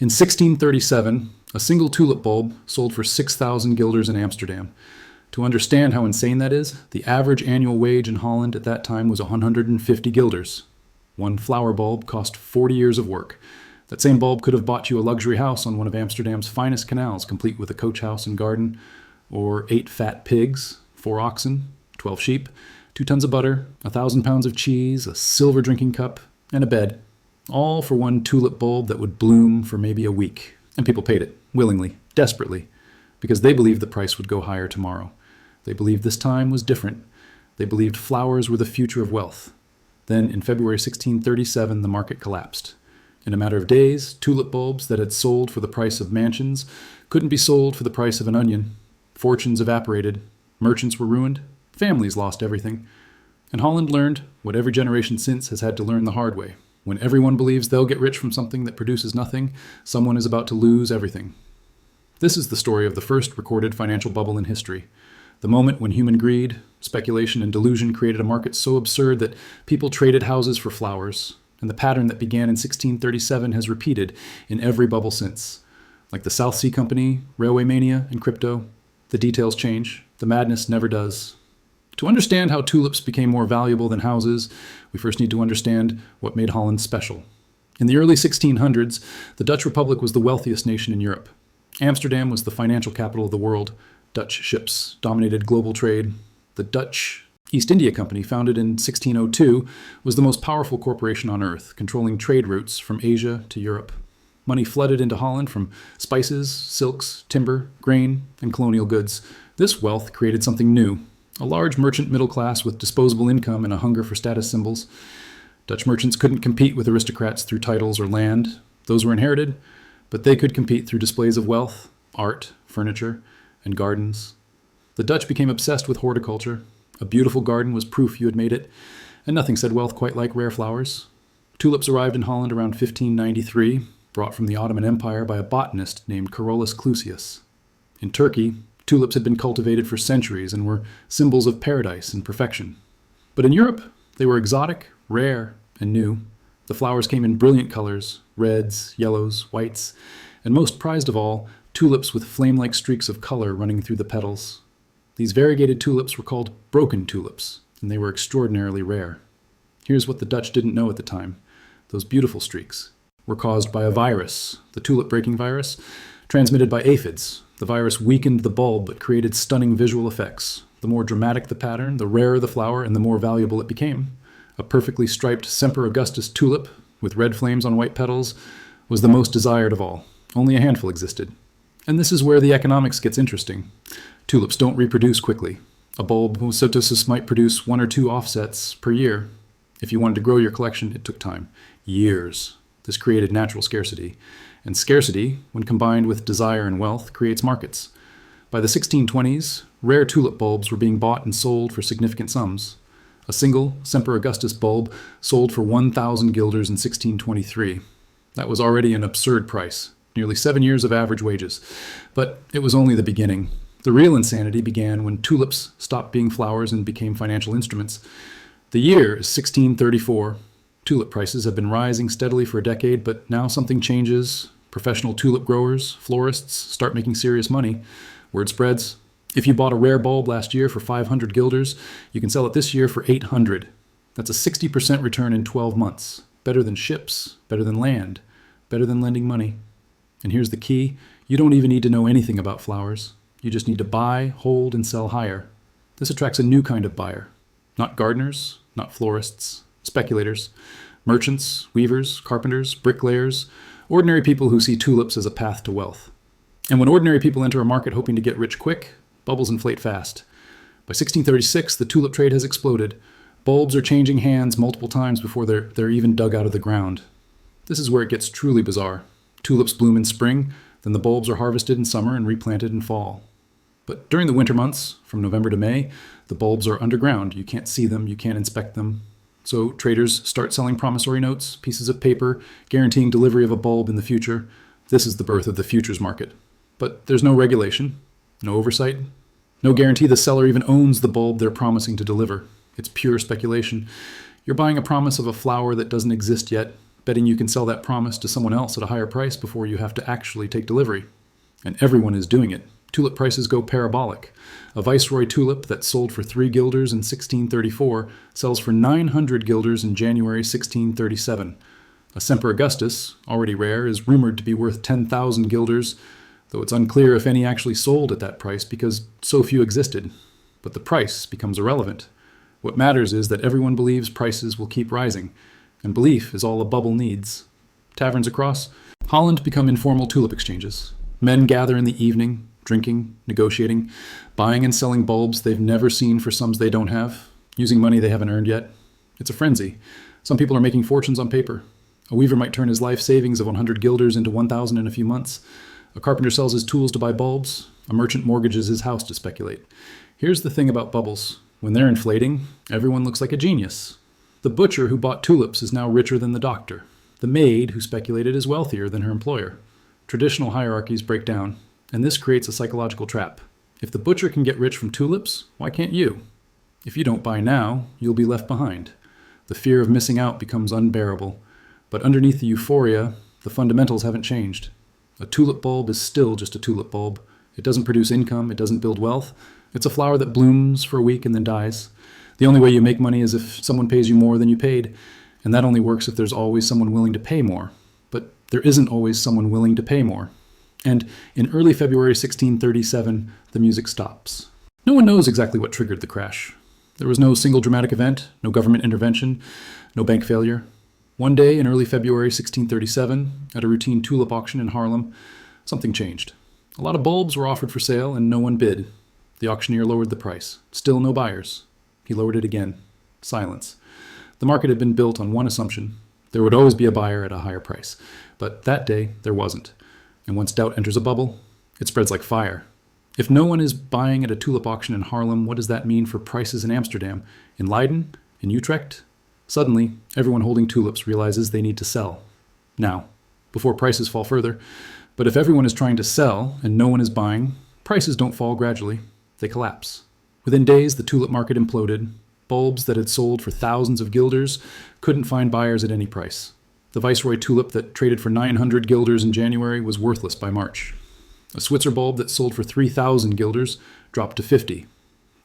In 1637, a single tulip bulb sold for 6,000 guilders in Amsterdam. To understand how insane that is, the average annual wage in Holland at that time was 150 guilders. One flower bulb cost 40 years of work. That same bulb could have bought you a luxury house on one of Amsterdam's finest canals, complete with a coach house and garden, or 8 fat pigs, 4 oxen, 12 sheep, 2 tons of butter, 1,000 pounds of cheese, a silver drinking cup, and a bed. All for one tulip bulb that would bloom for maybe a week. And people paid it, willingly, desperately, because they believed the price would go higher tomorrow. They believed this time was different. They believed flowers were the future of wealth. Then, in February 1637, the market collapsed. In a matter of days, tulip bulbs that had sold for the price of mansions couldn't be sold for the price of an onion. Fortunes evaporated. Merchants were ruined. Families lost everything. And Holland learned what every generation since has had to learn the hard way. When everyone believes they'll get rich from something that produces nothing, someone is about to lose everything. This is the story of the first recorded financial bubble in history. The moment when human greed, speculation, and delusion created a market so absurd that people traded houses for flowers, and the pattern that began in 1637 has repeated in every bubble since. Like the South Sea Company, railway mania, and crypto, the details change. The madness never does. To understand how tulips became more valuable than houses, we first need to understand what made Holland special. In the early 1600s, the Dutch Republic was the wealthiest nation in Europe. Amsterdam was the financial capital of the world. Dutch ships dominated global trade. The Dutch East India Company, founded in 1602, was the most powerful corporation on earth, controlling trade routes from Asia to Europe. Money flooded into Holland from spices, silks, timber, grain, and colonial goods. This wealth created something new. A large merchant middle class with disposable income and a hunger for status symbols. Dutch merchants couldn't compete with aristocrats through titles or land. Those were inherited, but they could compete through displays of wealth, art, furniture, and gardens. The Dutch became obsessed with horticulture. A beautiful garden was proof you had made it, and nothing said wealth quite like rare flowers. Tulips arrived in Holland around 1593, brought from the Ottoman Empire by a botanist named Carolus Clusius. In Turkey, tulips had been cultivated for centuries and were symbols of paradise and perfection. But in Europe, they were exotic, rare, and new. The flowers came in brilliant colors, reds, yellows, whites, and most prized of all, tulips with flame-like streaks of color running through the petals. These variegated tulips were called broken tulips, and they were extraordinarily rare. Here's what the Dutch didn't know at the time. Those beautiful streaks were caused by a virus, the tulip-breaking virus, transmitted by aphids. The virus weakened the bulb but created stunning visual effects. The more dramatic the pattern, the rarer the flower, and the more valuable it became. A perfectly striped Semper Augustus tulip, with red flames on white petals, was the most desired of all. Only a handful existed. And this is where the economics gets interesting. Tulips don't reproduce quickly. A bulb whose ptosis might produce 1 or 2 offsets per year. If you wanted to grow your collection, it took time. Years. This created natural scarcity. And scarcity, when combined with desire and wealth, creates markets. By the 1620s, rare tulip bulbs were being bought and sold for significant sums. A single Semper Augustus bulb sold for 1,000 guilders in 1623. That was already an absurd price, nearly 7 years of average wages. But it was only the beginning. The real insanity began when tulips stopped being flowers and became financial instruments. The year is 1634. Tulip prices have been rising steadily for a decade, but now something changes. Professional tulip growers, florists, start making serious money. Word spreads. If you bought a rare bulb last year for 500 guilders, you can sell it this year for 800. That's a 60% return in 12 months. Better than ships, better than land, better than lending money. And here's the key. You don't even need to know anything about flowers. You just need to buy, hold, and sell higher. This attracts a new kind of buyer. Not gardeners, not florists, speculators, merchants, weavers, carpenters, bricklayers, ordinary people who see tulips as a path to wealth. And when ordinary people enter a market hoping to get rich quick, bubbles inflate fast. By 1636, the tulip trade has exploded. Bulbs are changing hands multiple times before they're even dug out of the ground. This is where it gets truly bizarre. Tulips bloom in spring, then the bulbs are harvested in summer and replanted in fall. But during the winter months, from November to May, the bulbs are underground. You can't see them, you can't inspect them. So traders start selling promissory notes, pieces of paper, guaranteeing delivery of a bulb in the future. This is the birth of the futures market. But there's no regulation, no oversight, no guarantee the seller even owns the bulb they're promising to deliver. It's pure speculation. You're buying a promise of a flower that doesn't exist yet, betting you can sell that promise to someone else at a higher price before you have to actually take delivery. And everyone is doing it. Tulip prices go parabolic. A Viceroy tulip that sold for 3 guilders in 1634 sells for 900 guilders in January 1637. A Semper Augustus, already rare, is rumored to be worth 10,000 guilders, though it's unclear if any actually sold at that price because so few existed. But the price becomes irrelevant. What matters is that everyone believes prices will keep rising, and belief is all a bubble needs. Taverns across Holland become informal tulip exchanges. Men gather in the evening, drinking, negotiating, buying and selling bulbs they've never seen for sums they don't have, using money they haven't earned yet. It's a frenzy. Some people are making fortunes on paper. A weaver might turn his life savings of 100 guilders into 1,000 in a few months. A carpenter sells his tools to buy bulbs. A merchant mortgages his house to speculate. Here's the thing about bubbles. When they're inflating, everyone looks like a genius. The butcher who bought tulips is now richer than the doctor. The maid who speculated is wealthier than her employer. Traditional hierarchies break down, and this creates a psychological trap. If the butcher can get rich from tulips, why can't you? If you don't buy now, you'll be left behind. The fear of missing out becomes unbearable. But underneath the euphoria, the fundamentals haven't changed. A tulip bulb is still just a tulip bulb. It doesn't produce income, it doesn't build wealth. It's a flower that blooms for a week and then dies. The only way you make money is if someone pays you more than you paid, and that only works if there's always someone willing to pay more. But there isn't always someone willing to pay more. And in early February 1637, the music stops. No one knows exactly what triggered the crash. There was no single dramatic event, no government intervention, no bank failure. One day in early February 1637, at a routine tulip auction in Haarlem, something changed. A lot of bulbs were offered for sale and no one bid. The auctioneer lowered the price. Still no buyers. He lowered it again. Silence. The market had been built on one assumption. There would always be a buyer at a higher price. But that day, there wasn't. And once doubt enters a bubble, it spreads like fire. If no one is buying at a tulip auction in Haarlem, what does that mean for prices in Amsterdam, in Leiden, in Utrecht? Suddenly, everyone holding tulips realizes they need to sell. Now, before prices fall further. But if everyone is trying to sell and no one is buying, prices don't fall gradually. They collapse. Within days, the tulip market imploded. Bulbs that had sold for thousands of guilders couldn't find buyers at any price. The Viceroy tulip that traded for 900 guilders in January was worthless by March. A Switzer bulb that sold for 3,000 guilders dropped to 50.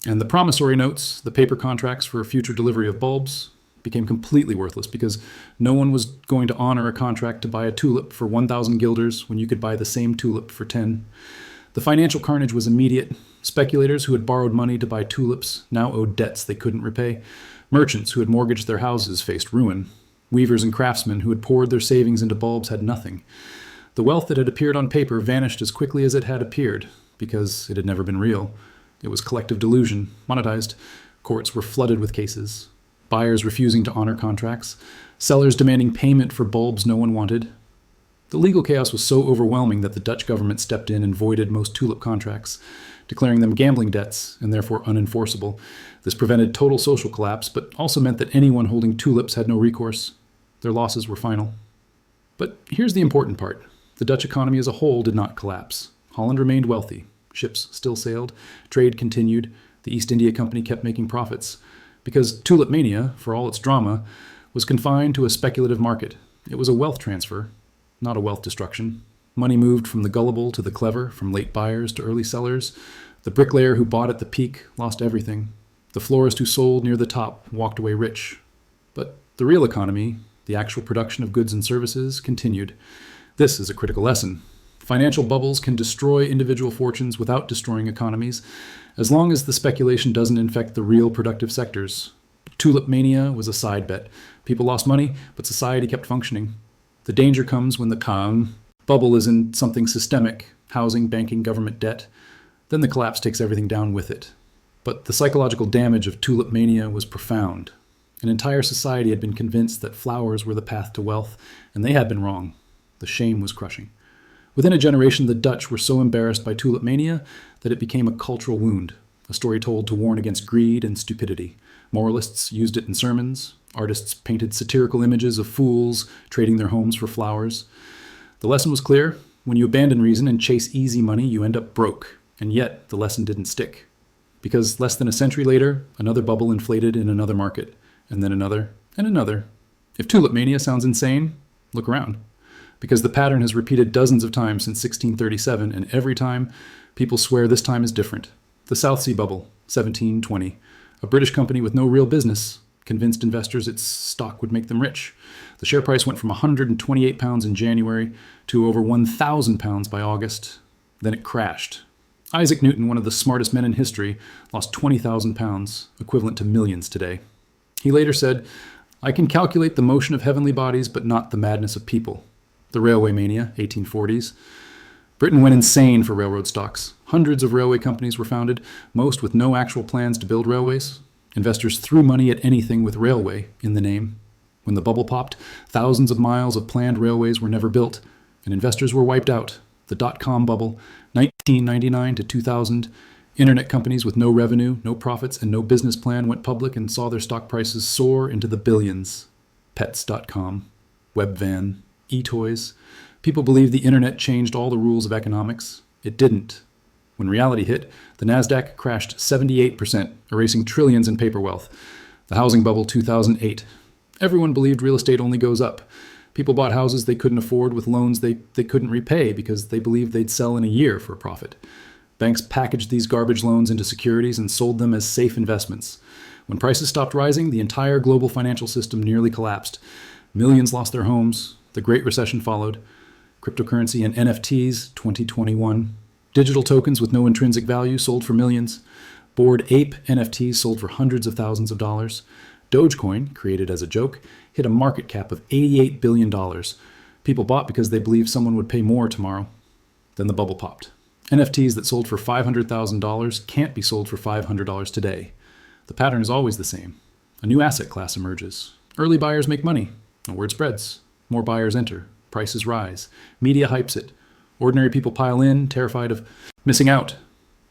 And the promissory notes, the paper contracts for future delivery of bulbs, became completely worthless because no one was going to honor a contract to buy a tulip for 1,000 guilders when you could buy the same tulip for 10. The financial carnage was immediate. Speculators who had borrowed money to buy tulips now owed debts they couldn't repay. Merchants who had mortgaged their houses faced ruin. Weavers and craftsmen who had poured their savings into bulbs had nothing. The wealth that had appeared on paper vanished as quickly as it had appeared, because it had never been real. It was collective delusion, monetized. Courts were flooded with cases. Buyers refusing to honor contracts. Sellers demanding payment for bulbs no one wanted. The legal chaos was so overwhelming that the Dutch government stepped in and voided most tulip contracts, declaring them gambling debts and therefore unenforceable. This prevented total social collapse, but also meant that anyone holding tulips had no recourse. Their losses were final. But here's the important part. The Dutch economy as a whole did not collapse. Holland remained wealthy. Ships still sailed. Trade continued. The East India Company kept making profits. Because Tulip Mania, for all its drama, was confined to a speculative market. It was a wealth transfer, not a wealth destruction. Money moved from the gullible to the clever, from late buyers to early sellers. The bricklayer who bought at the peak lost everything. The florist who sold near the top walked away rich. But the real economy, the actual production of goods and services, continued. This is a critical lesson. Financial bubbles can destroy individual fortunes without destroying economies, as long as the speculation doesn't infect the real productive sectors. Tulip Mania was a side bet. People lost money, but society kept functioning. The danger comes when the calm bubble is in something systemic, housing, banking, government debt. Then the collapse takes everything down with it. But the psychological damage of Tulip Mania was profound. An entire society had been convinced that flowers were the path to wealth, and they had been wrong. The shame was crushing. Within a generation, the Dutch were so embarrassed by Tulip Mania that it became a cultural wound, a story told to warn against greed and stupidity. Moralists used it in sermons. Artists painted satirical images of fools trading their homes for flowers. The lesson was clear. When you abandon reason and chase easy money, you end up broke. And yet, the lesson didn't stick. Because less than a century later, another bubble inflated in another market, and then another, and another. If Tulip Mania sounds insane, Look around. Because the pattern has repeated dozens of times since 1637, and every time, people swear this time is different. The South Sea Bubble, 1720. A British company with no real business convinced investors its stock would make them rich. The share price went from £128 in January to over £1,000 by August. Then it crashed. Isaac Newton, one of the smartest men in history, lost £20,000, equivalent to millions today. He later said, "I can calculate the motion of heavenly bodies, but not the madness of people." The Railway Mania, 1840s. Britain went insane for railroad stocks. Hundreds of railway companies were founded, most with no actual plans to build railways. Investors threw money at anything with railway in the name. When the bubble popped, thousands of miles of planned railways were never built, and investors were wiped out. The dot-com bubble, 1999 to 2000, internet companies with no revenue, no profits, and no business plan went public and saw their stock prices soar into the billions. Pets.com, Webvan, e-toys. People believed the internet changed all the rules of economics. It didn't. When reality hit, the Nasdaq crashed 78%, erasing trillions in paper wealth. The housing bubble, 2008. Everyone believed real estate only goes up. People bought houses they couldn't afford with loans they couldn't repay because they believed they'd sell in a year for a profit. Banks packaged these garbage loans into securities and sold them as safe investments. When prices stopped rising, the entire global financial system nearly collapsed. Millions lost their homes. The Great Recession followed. Cryptocurrency and NFTs, 2021. Digital tokens with no intrinsic value sold for millions. Bored Ape NFTs sold for hundreds of thousands of dollars. Dogecoin, created as a joke, hit a market cap of $88 billion. People bought because they believed someone would pay more tomorrow. Then the bubble popped. NFTs that sold for $500,000 can't be sold for $500 today. The pattern is always the same. A new asset class emerges. Early buyers make money. The word spreads. More buyers enter. Prices rise. Media hypes it. Ordinary people pile in, terrified of missing out.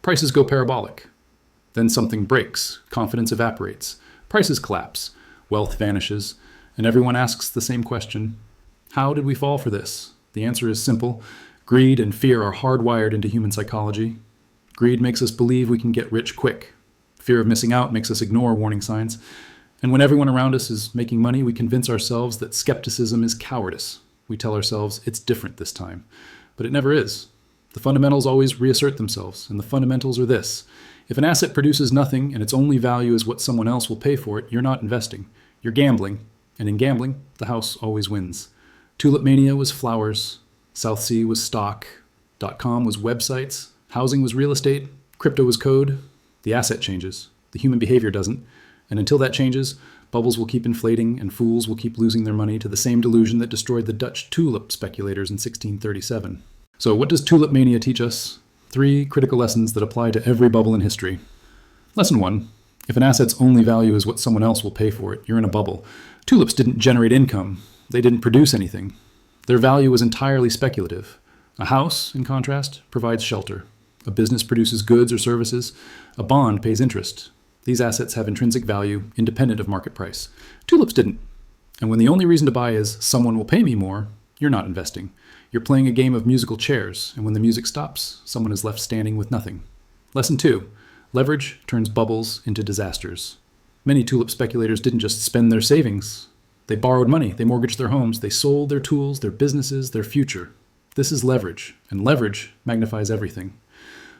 Prices go parabolic. Then something breaks. Confidence evaporates. Prices collapse. Wealth vanishes. And everyone asks the same question. How did we fall for this? The answer is simple. Greed and fear are hardwired into human psychology. Greed makes us believe we can get rich quick. Fear of missing out makes us ignore warning signs. And when everyone around us is making money, we convince ourselves that skepticism is cowardice. We tell ourselves it's different this time. But it never is. The fundamentals always reassert themselves, and the fundamentals are this. If an asset produces nothing and its only value is what someone else will pay for it, you're not investing. You're gambling. And in gambling, the house always wins. Tulip Mania was flowers. South Sea was stock. .com was websites. Housing was real estate. Crypto was code. The asset changes. The human behavior doesn't. And until that changes, bubbles will keep inflating and fools will keep losing their money to the same delusion that destroyed the Dutch tulip speculators in 1637. So what does Tulip Mania teach us? 3 critical lessons that apply to every bubble in history. Lesson 1. If an asset's only value is what someone else will pay for it, you're in a bubble. Tulips didn't generate income. They didn't produce anything. Their value was entirely speculative. A house, in contrast, provides shelter. A business produces goods or services. A bond pays interest. These assets have intrinsic value, independent of market price. Tulips didn't. And when the only reason to buy is someone will pay me more, you're not investing. You're playing a game of musical chairs, and when the music stops, someone is left standing with nothing. Lesson 2. Leverage turns bubbles into disasters. Many tulip speculators didn't just spend their savings. They borrowed money, they mortgaged their homes, they sold their tools, their businesses, their future. This is leverage, and leverage magnifies everything.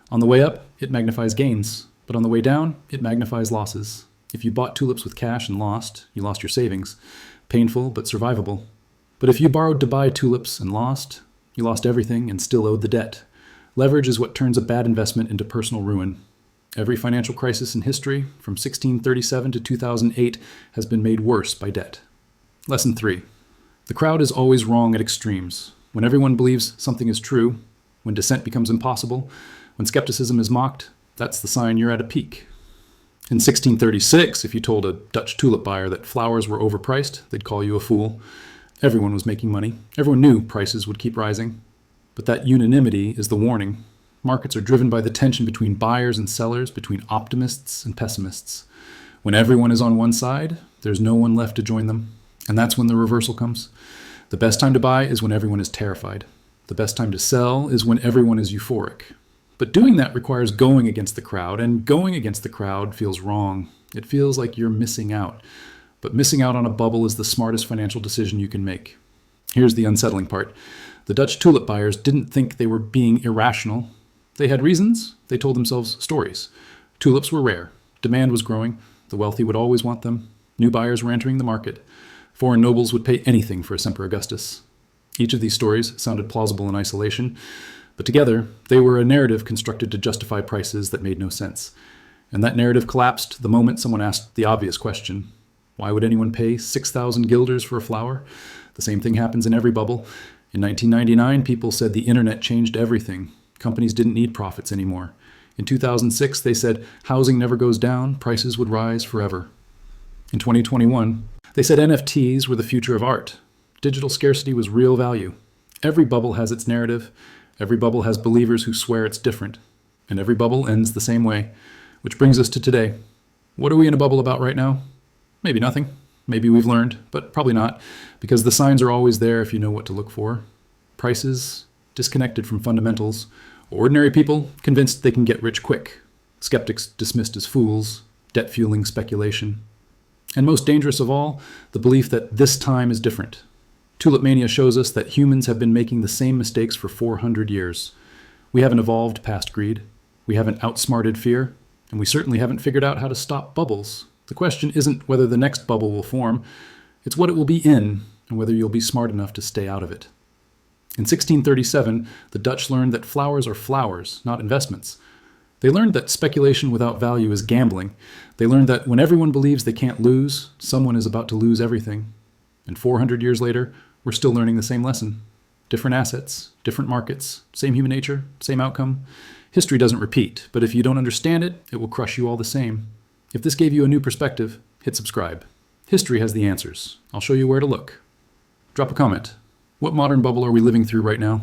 On the way up, it magnifies gains, but on the way down, it magnifies losses. If you bought tulips with cash and lost, you lost your savings. Painful, but survivable. But if you borrowed to buy tulips and lost, you lost everything and still owed the debt. Leverage is what turns a bad investment into personal ruin. Every financial crisis in history, from 1637 to 2008, has been made worse by debt. Lesson 3. The crowd is always wrong at extremes. When everyone believes something is true, when dissent becomes impossible, when skepticism is mocked, that's the sign you're at a peak. In 1636, if you told a Dutch tulip buyer that flowers were overpriced, they'd call you a fool. Everyone was making money. Everyone knew prices would keep rising. But that unanimity is the warning. Markets are driven by the tension between buyers and sellers, between optimists and pessimists. When everyone is on one side, there's no one left to join them. And that's when the reversal comes. The best time to buy is when everyone is terrified. The best time to sell is when everyone is euphoric. But doing that requires going against the crowd, and going against the crowd feels wrong. It feels like you're missing out. But missing out on a bubble is the smartest financial decision you can make. Here's the unsettling part. The Dutch tulip buyers didn't think they were being irrational. They had reasons. They told themselves stories. Tulips were rare. Demand was growing. The wealthy would always want them. New buyers were entering the market. Foreign nobles would pay anything for a Semper Augustus. Each of these stories sounded plausible in isolation, but together they were a narrative constructed to justify prices that made no sense. And that narrative collapsed the moment someone asked the obvious question. Why would anyone pay 6,000 guilders for a flower? The same thing happens in every bubble. In 1999, people said the internet changed everything. Companies didn't need profits anymore. In 2006, they said housing never goes down, prices would rise forever. In 2021, they said NFTs were the future of art. Digital scarcity was real value. Every bubble has its narrative. Every bubble has believers who swear it's different. And every bubble ends the same way. Which brings us to today. What are we in a bubble about right now? Maybe nothing. Maybe we've learned, but probably not, because the signs are always there if you know what to look for. Prices disconnected from fundamentals. Ordinary people convinced they can get rich quick. Skeptics dismissed as fools. Debt fueling speculation. And most dangerous of all, the belief that this time is different. Tulip Mania shows us that humans have been making the same mistakes for 400 years. We haven't evolved past greed. We haven't outsmarted fear. And we certainly haven't figured out how to stop bubbles. The question isn't whether the next bubble will form. It's what it will be in and whether you'll be smart enough to stay out of it. In 1637, the Dutch learned that flowers are flowers, not investments. They learned that speculation without value is gambling. They learned that when everyone believes they can't lose, someone is about to lose everything. And 400 years later, we're still learning the same lesson. Different assets, different markets, same human nature, same outcome. History doesn't repeat, but if you don't understand it, it will crush you all the same. If this gave you a new perspective, hit subscribe. History has the answers. I'll show you where to look. Drop a comment. What modern bubble are we living through right now?